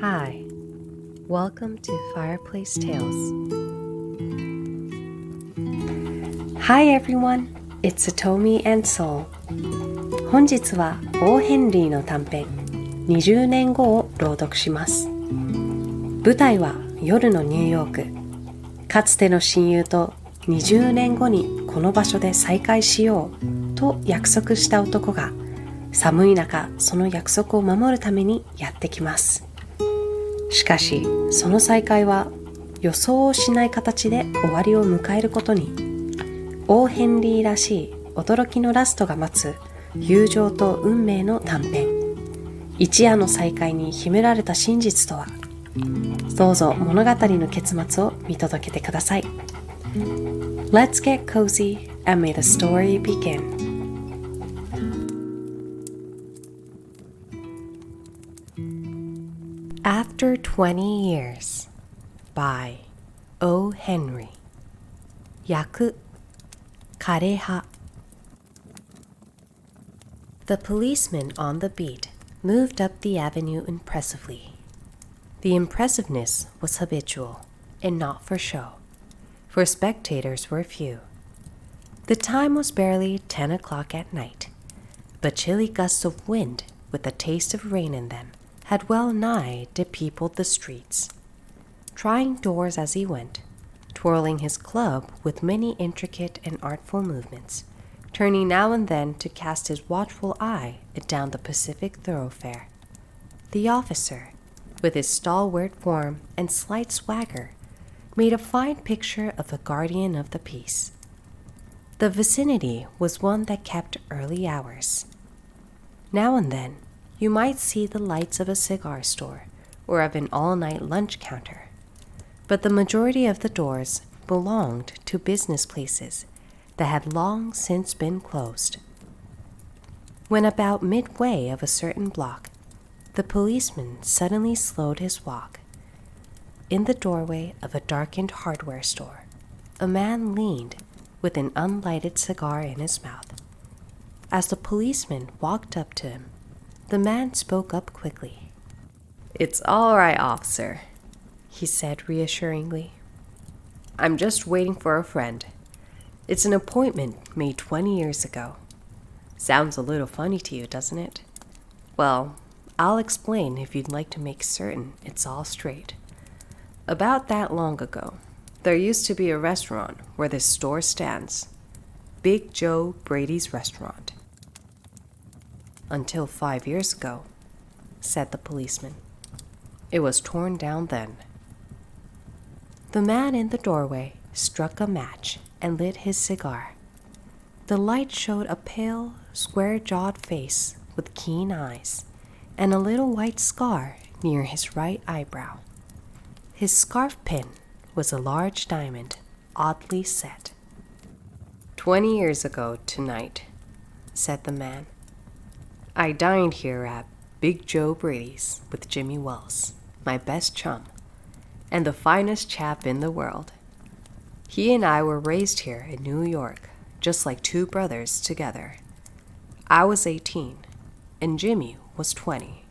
Hi, welcome to Fireplace Tales. Hi everyone, it's Atomi and Soul. 本日はオー・ヘンリーの短編20年後を朗読します。舞台は夜のニューヨーク。かつての親友と20年後にこの場所で再会しようと約束した男が寒い中その約束を守るためにやってきます。しかしその再会は予想をしない形で終わりを迎えることに。オー・ヘンリーらしい驚きのラストが待つ友情と運命の短編。一夜の再会に秘められた真実とは。どうぞ物語の結末を見届けてください。Let's get cozy and may the story begin. After 20 Years by O. Henry. 訳枯葉。The policeman on the beat moved up the avenue impressively. The impressiveness was habitual and not for show, for spectators were few. The time was barely 10 o'clock at night, but chilly gusts of wind with a taste of rain in them had well nigh depeopled the streets. Trying doors as he went, twirling his club with many intricate and artful movements, turning now and then to cast his watchful eye down the Pacific thoroughfare. The officer, with his stalwart form and slight swagger, made a fine picture of the guardian of the peace. The vicinity was one that kept early hours. Now and then, you might see the lights of a cigar store or of an all-night lunch counter, but the majority of the doors belonged to business places that had long since been closed. When about midway of a certain block, the policeman suddenly slowed his walk. In the doorway of a darkened hardware store, a man leaned with an unlighted cigar in his mouth. As the policeman walked up to him, the man spoke up quickly. "It's all right, officer," he said reassuringly. "I'm just waiting for a friend. It's an appointment made 20 years ago. Sounds a little funny to you, doesn't it? Well, I'll explain if you'd like to make certain it's all straight. About that long ago, there used to be a restaurant where this store stands. Big Joe Brady's restaurant. Until 5 years ago," said the policeman. "It was torn down then." The man in the doorway struck a match and lit his cigar. The light showed a pale, square-jawed face with keen eyes, and a little white scar near his right eyebrow. His scarf pin was a large diamond, oddly set. 20 years ago tonight," said the man, "I dined here at Big Joe Brady's with Jimmy Wells, my best chum, and the finest chap in the world. He and I were raised here in New York, just like two brothers together. I was 18, and Jimmy was 20.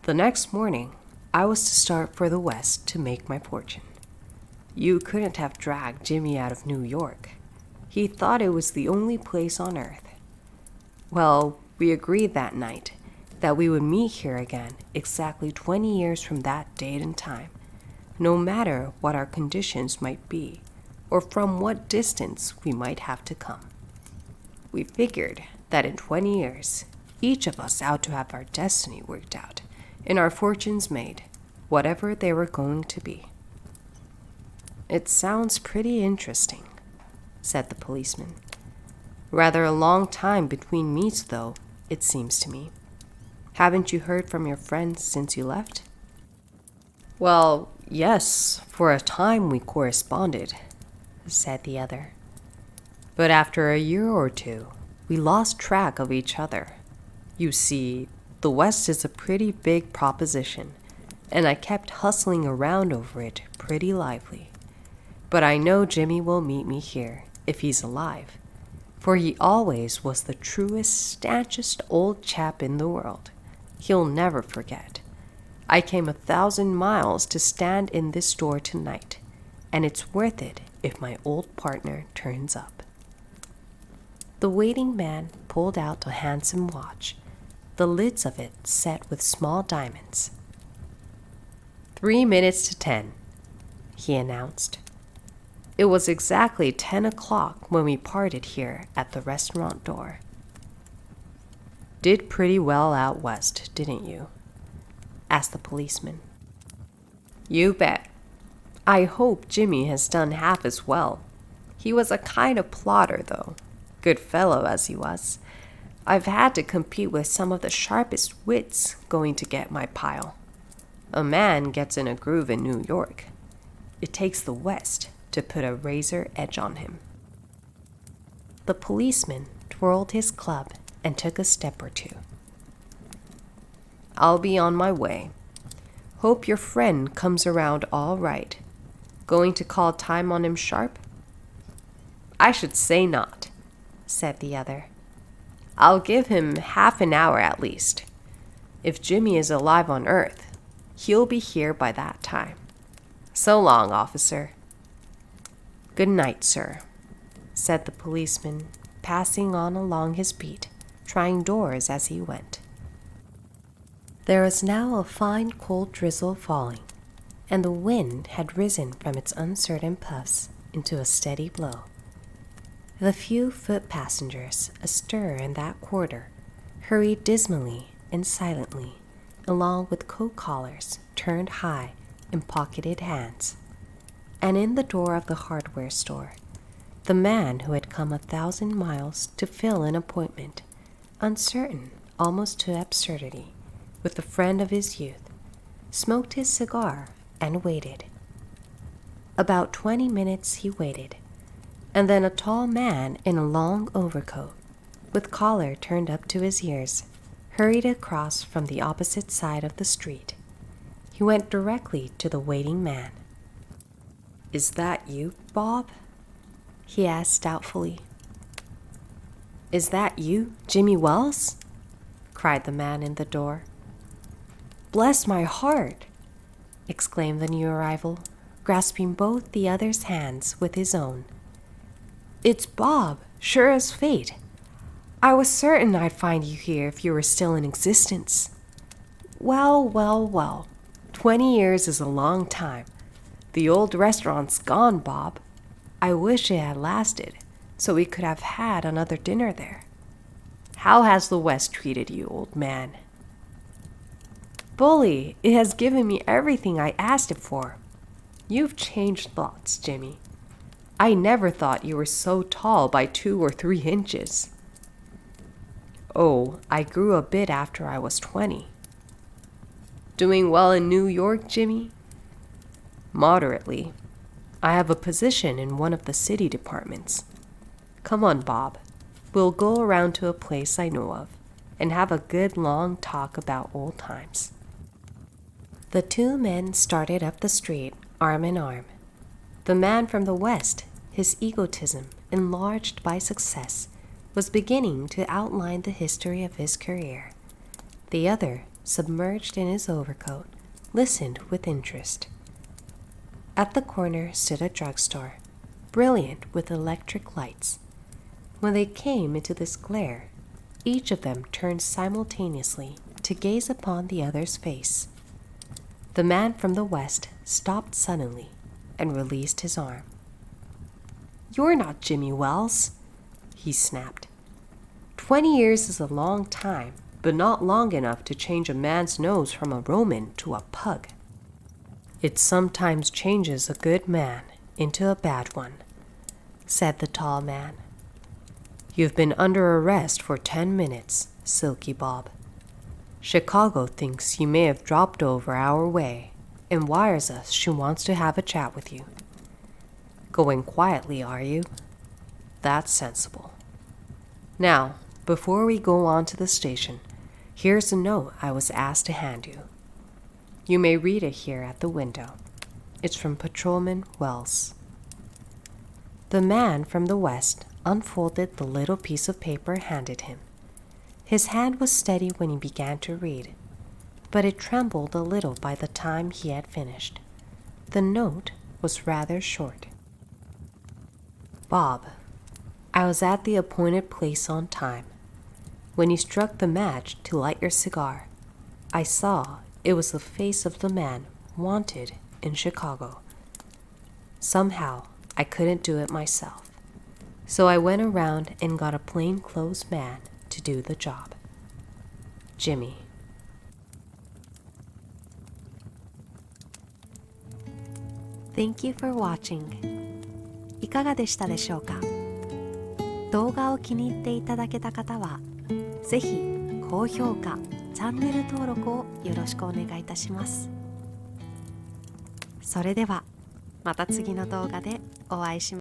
The next morning, I was to start for the West to make my fortune. You couldn't have dragged Jimmy out of New York. He thought it was the only place on earth. Well, we agreed that night that we would meet here again exactly 20 years from that date and time, no matter what our conditions might be, or from what distance we might have to come. We figured that in 20 years, each of us ought to have our destiny worked out and our fortunes made, whatever they were going to be." "It sounds pretty interesting," said the policeman. "Rather a long time between meets, though, it seems to me. Haven't you heard from your friends since you left?" "Well, yes, for a time we corresponded," said the other. "But after a year or two, we lost track of each other. You see, the West is a pretty big proposition, and I kept hustling around over it pretty lively. But I know Jimmy will meet me here, if he's alive, for he always was the truest, stanchest old chap in the world. He'll never forget. I came 1,000 miles to stand in this store tonight, and it's worth it if my old partner turns up." The waiting man pulled out a handsome watch, the lids of it set with small diamonds. 3 minutes to 10, he announced. It was exactly 10 o'clock when we parted here at the restaurant door. "Did pretty well out west, didn't you?" asked the policeman. "You bet. I hope Jimmy has done half as well. He was a kind of plotter, though. Good fellow as he was. I've had to compete with some of the sharpest wits going to get my pile. A man gets in a groove in New York. It takes the West to put a razor edge on him." The policeman twirled his club and took a step or two. "I'll be on my way. Hope your friend comes around all right. Going to call time on him sharp?" "I should say not," said the other. "I'll give him half an hour at least. If Jimmy is alive on Earth, he'll be here by that time. So long, officer." "Good night, sir," said the policeman, passing on along his beat, trying doors as he went. There was now a fine cold drizzle falling, and the wind had risen from its uncertain puffs into a steady blow. The few foot passengers astir in that quarter hurried dismally and silently along with coat collars turned high and pocketed hands. And in the door of the hardware store, the man who had come 1,000 miles to fill an appointment, uncertain almost to absurdity, with the friend of his youth, smoked his cigar and waited. About 20 minutes he waited, and then a tall man in a long overcoat, with collar turned up to his ears, hurried across from the opposite side of the street. He went directly to the waiting man. "Is that you, Bob?" he asked doubtfully. "Is that you, Jimmy Wells?" cried the man in the door. "Bless my heart!" exclaimed the new arrival, grasping both the other's hands with his own. "It's Bob, sure as fate. I was certain I'd find you here if you were still in existence. Well, well, well, 20 years is a long time. The old restaurant's gone, Bob. I wish it had lasted, so we could have had another dinner there. How has the West treated you, old man?" "Bully, it has given me everything I asked it for. You've changed lots, Jimmy. I never thought you were so tall by 2 or 3 inches. Oh, I grew a bit after I was 20. Doing well in New York, Jimmy?" "Moderately. I have a position in one of the city departments. Come on, Bob. We'll go around to a place I know of and have a good long talk about old times." The two men started up the street, arm in arm. The man from the West, his egotism enlarged by success, was beginning to outline the history of his career. The other, submerged in his overcoat, listened with interest. At the corner stood a drugstore, brilliant with electric lights. When they came into this glare, each of them turned simultaneously to gaze upon the other's face. The man from the West stopped suddenly and released his arm. "You're not Jimmy Wells," he snapped. 20 years is a long time, but not long enough to change a man's nose from a Roman to a pug. It sometimes changes a good man into a bad one, said the tall man. You've been under arrest for 10 minutes, Silky Bob. Chicago thinks you may have dropped over our way and wires us she wants to have a chat with you. Going quietly, are you? That's sensible. Now, before we go on to the station, here's a note I was asked to hand you. You may read it here at the window. It's from Patrolman Wells. The man from the West unfolded the little piece of paper handed him. His hand was steady when he began to read, but it trembled a little by the time he had finished. The note was rather short. Bob, I was at the appointed place on time. When you struck the match to light your cigar, I saw it was the face of the man wanted in Chicago. Somehow, I couldn't do it myself, so I went around and got a plainclothes man to do the job. Jimmy. Thank you for watching. いかがでしたでしょうか？動画を気に入っていただけた方は、ぜひ高評価、チャンネル登録をよろしくお願いいたします。それではまた次の動画でお会いしましょう。